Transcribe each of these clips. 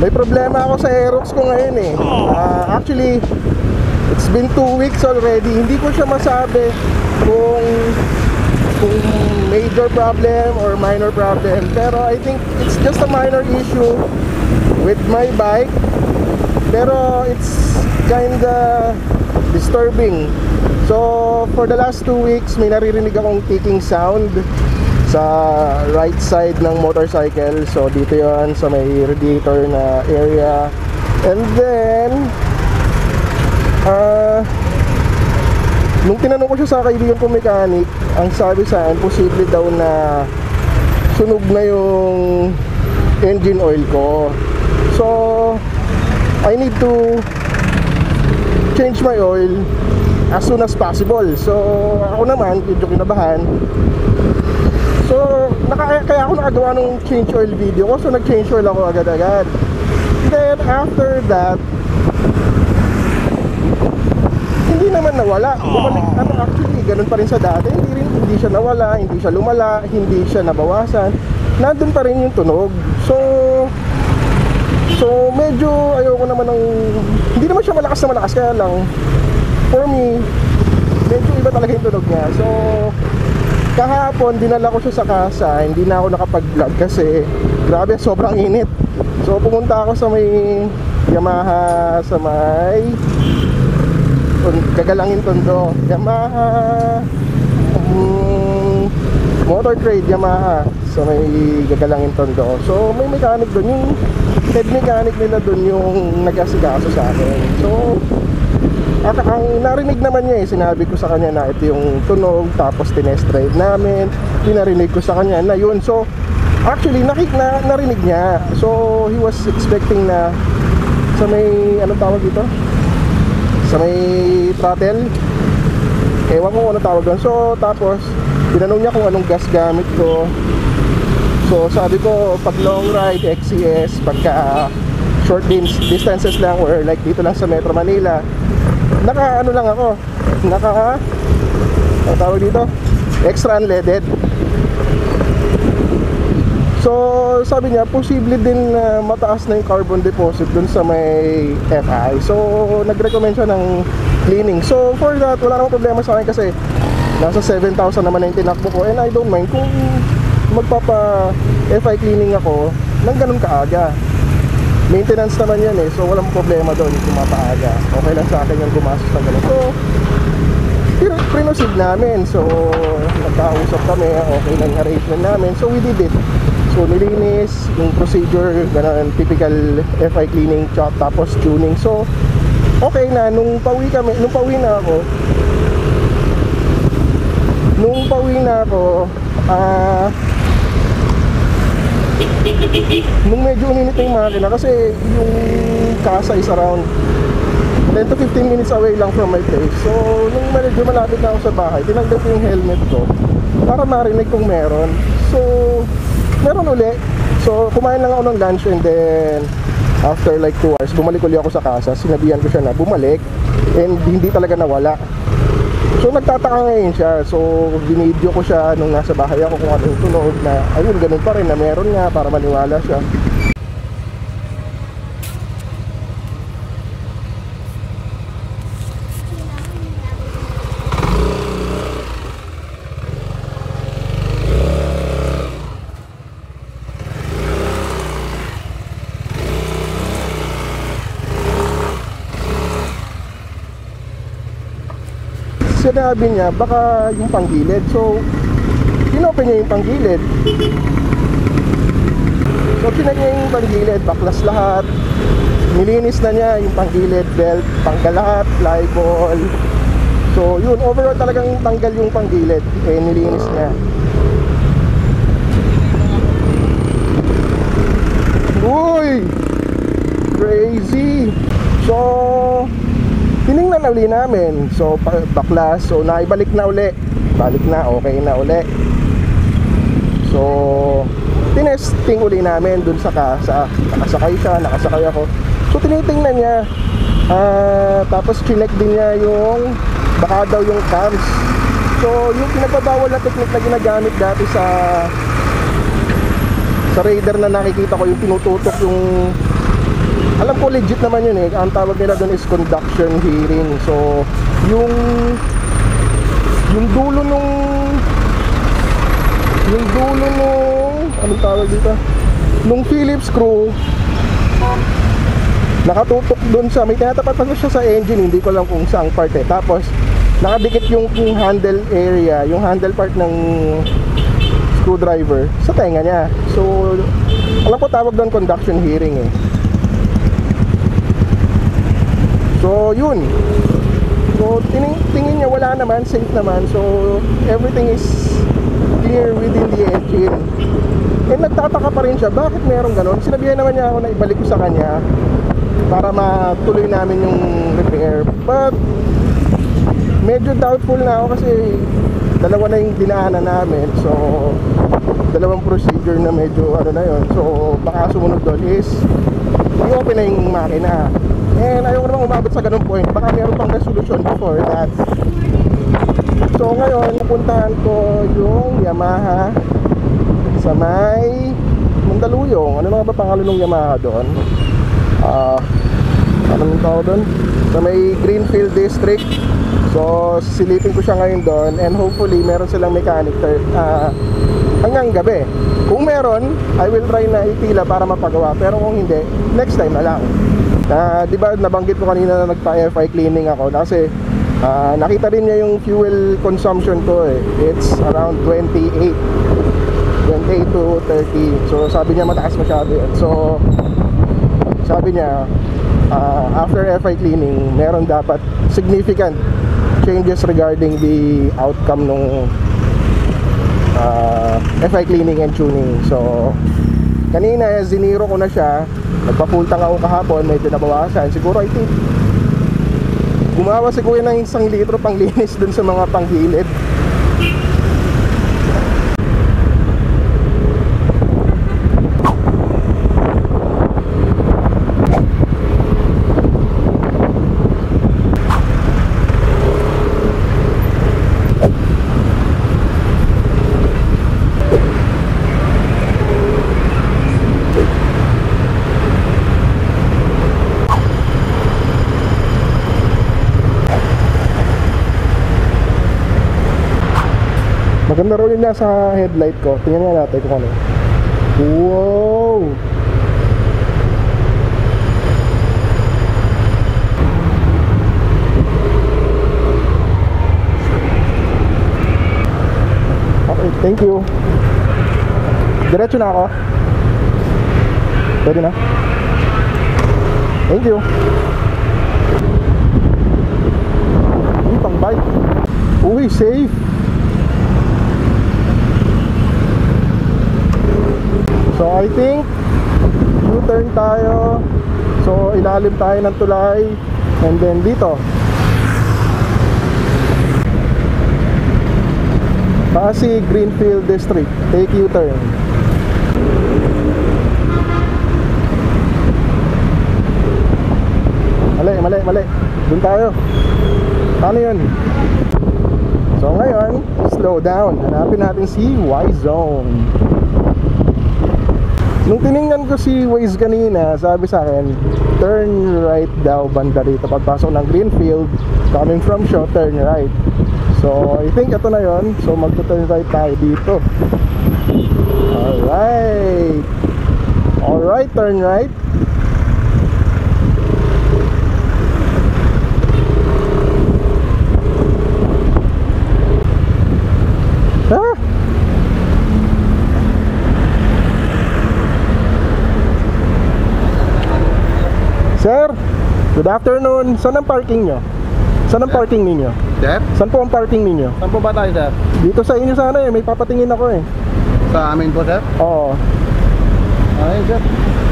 May problema ako sa Aerox ko ngayon eh. Actually, it's been 2 weeks already. Hindi ko siya masabi kung major problem or minor problem. Pero I think it's just a minor issue with my bike. Pero it's kinda disturbing. So for the last 2 weeks, may naririnig akong ticking sound sa right side ng motorcycle. So dito yon sa may radiator na area. And then nung tinanong ko siya sa kaibigan kong mechanic, ang sabi sa akin, posible daw na sunog na yung engine oil ko. So I need to change my oil as soon as possible. So ako naman, medyo kinabahan. So kaya ako nakagawa ng change oil video ko. So nag-change oil ako agad-agad. Then after that, hindi naman nawala. Bumalik, actually, ganun pa rin sa dati. Hindi siya nawala, hindi siya lumala, hindi siya nabawasan. Nandun pa rin yung tunog. So medyo ayoko naman ng, hindi naman siya malakas na malakas, kaya lang for me, medyo iba talaga yung tunog niya. So kahapon, dinala ko siya sa casa. Hindi na ako nakapag-vlog kasi grabe, sobrang init. So pumunta ako sa may Yamaha, sa may Gagalangin Tondo, Yamaha Motor Trade Yamaha, sa may Gagalangin Tondo. So may mechanic doon, yung head mechanic nila doon yung nag-asikaso sa akin. So ang narinig naman niya eh, sinabi ko sa kanya na ito yung tunog, tapos tinest drive namin, pinarinig ko sa kanya na yun. So actually narinig niya. So he was expecting na sa may, anong tawag dito? Sa may throttle, ewan ko ano tawag doon. So tapos tinanong niya kung anong gas gamit ko. So sabi ko, pag long ride, XCS. Pagka short distances lang or like dito lang sa Metro Manila, naka ano lang ako, ano tawag dito, extra unleaded. So sabi niya, posible din na mataas na yung carbon deposit dun sa may FI. So nag-recommend siya ng cleaning. So for that, wala namang problema sa akin kasi nasa 7,000 naman na yung tinakbo ko. And I don't mind kung magpapa FI cleaning ako ng ganun kaaga. Maintenance naman yan eh, so walang problema doon kung mapaaga. Okay lang sa akin yung gumastos ng ganun. So prinosid namin. So nagkausap kami, okay lang yung arrangement namin. So we did it. So nilinis yung procedure, ganun, typical FI cleaning, chop, tapos tuning. So okay na, nung pauwi na ako, nung medyo uminit na yung makina kasi yung casa is around 10 to 15 minutes away lang from my place. So nung medyo malapit na ako sa bahay, tinanggal ko yung helmet ko para marinig kung meron. So meron uli. So kumain lang ako ng lunch and then after like 2 hours, bumalik ulit ako sa casa. Sinabihan ko siya na bumalik and hindi talaga nawala. So nagtataka ngayon siya. So binidyo ko siya nung nasa bahay ako kung anong tunog na ayun, ganun pa rin na meron nga, para maniwala siya. Sinabi niya baka yung panggilid. So inopen niya yung panggilid. So chinek niya yung panggilid, baklas lahat, nilinis na niya yung panggilid, belt, tanggal lahat, flyball. So yun, overall talagang tanggal yung panggilid, eh nilinis niya. Uy! Crazy! So tiningnan na uli namin. So baklas, so naibalik na uli. Balik na, okay na uli. So tinesting uli namin dun sa casa. Nakasakay siya, nakasakay ako. So tinitingnan niya. Tapos chinek din niya yung baka daw yung cams. So yung pinagbabawal na technique na ginagamit dati sa Raider na nakikita ko, yung pinututok alam ko legit naman yun eh. Ang tawag nila doon is conduction hearing. So yung dulo nung anong tawag dito, nung Phillips screw nakatutok doon sa, may tinatapat pa siya sa engine, hindi ko lang kung saang part eh. Tapos nakadikit yung handle area, yung handle part ng screwdriver sa tenga niya. So alam ko tawag doon conduction hearing eh. So yun. So tingin niya wala naman, safe naman. So everything is clear within the engine. And nagtataka pa rin siya, bakit meron ganon? Sinabihan naman niya ako na ibalik ko sa kanya para matuloy namin yung repair. But medyo doubtful na ako kasi dalawa na yung dinaanan namin. So dalawang procedure na medyo ano na yun. So baka sumunod doon is i-open na yung makina. And ayoko namang umabot sa ganung point. Baka meron pang resolution before that. So ngayon napuntahan ko yung Yamaha sa may Mandaluyong. Ano nga ba pangalan ng Yamaha doon? Anong tawag doon? Sa may Greenfield District. So silipin ko siya ngayon doon. And hopefully meron silang mechanic hanggang gabi. Kung meron, I will try na itila para mapagawa. Pero kung hindi, next time na lang. Di ba nabanggit ko kanina na nagpa-FI cleaning ako kasi nakita rin niya yung fuel consumption ko eh. It's around 28 to 30. So sabi niya mataas masyado yun. So sabi niya after FI cleaning meron dapat significant changes regarding the outcome nung FI cleaning and tuning. So kanina ziniro ko na siya. Nagpa-full tank ako kahapon, medyo nabawasan. Siguro I think gumawa si kuya ng 1 litro pang linis dun sa mga panggilid. Maganda raw yun nasa headlight ko. Tingnan nga natin kung ano. Wow! Okay, thank you. Diretso na ako. Pwede na. Thank you. Uy, pang bike. Uy, safe. So I think U-turn tayo. So ilalim tayo ng tulay. And then dito Pasig Greenfield District. Take U-turn. Mali. Doon tayo. Paano yun? So ngayon, slow down. Hanapin natin si Y-Zone. Nung tiningnan ko si Waze kanina, sabi sa akin, turn right daw banda rito. Pagpasok ng Greenfield, coming from Shaw, turn right. So, I think ito na yon. So, magto-turn right tayo dito. Alright, turn right. Sir, good afternoon. Saan ang parking nyo? Saan ang parking ninyo? Sir? Saan po ang parking ninyo? Saan po ba tayo, sir? Dito sa inyo sana eh, may papatingin ako eh. Sa amin po, sir? Oo. Ay, sir.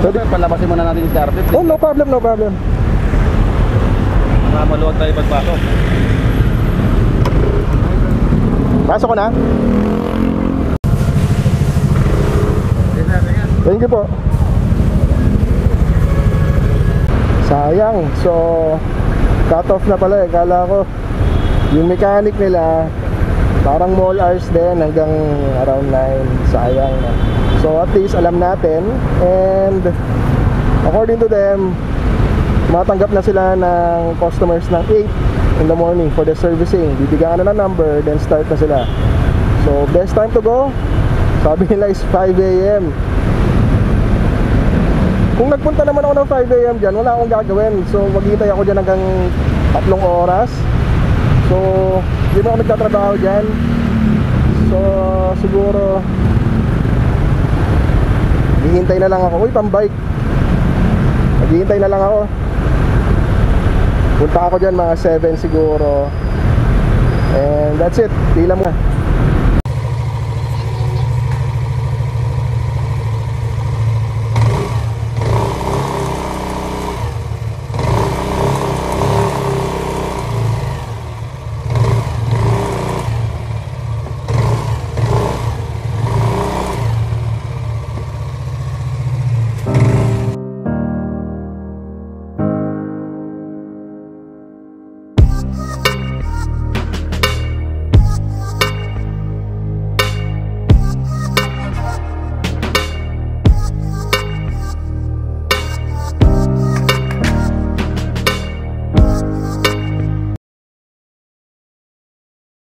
Pwede, palabasin muna natin yung carpet. Oh, no problem. Maluwag tayo pagpasok. Pasok ko na. Thank you po. Sayang. So cut off na pala eh. Kala ko yung mechanic nila parang mall hours din hanggang around 9. Sayang na. So at least alam natin. And according to them, matanggap na sila ng customers ng 8 in the morning for the servicing. Bibigyan ka na ng number, then start na sila. So best time to go, sabi nila is 5 a.m. Kung nagpunta naman ako ng 5 a.m. dyan, wala akong gagawin. So maghihintay ako dyan hanggang 3 oras. So hindi mo ako nagtatrabaho dyan. So siguro hihintay na lang ako. Uy, pambike, maghihintay na lang ako. Punta ako dyan mga 7 siguro. And that's it, pila mo.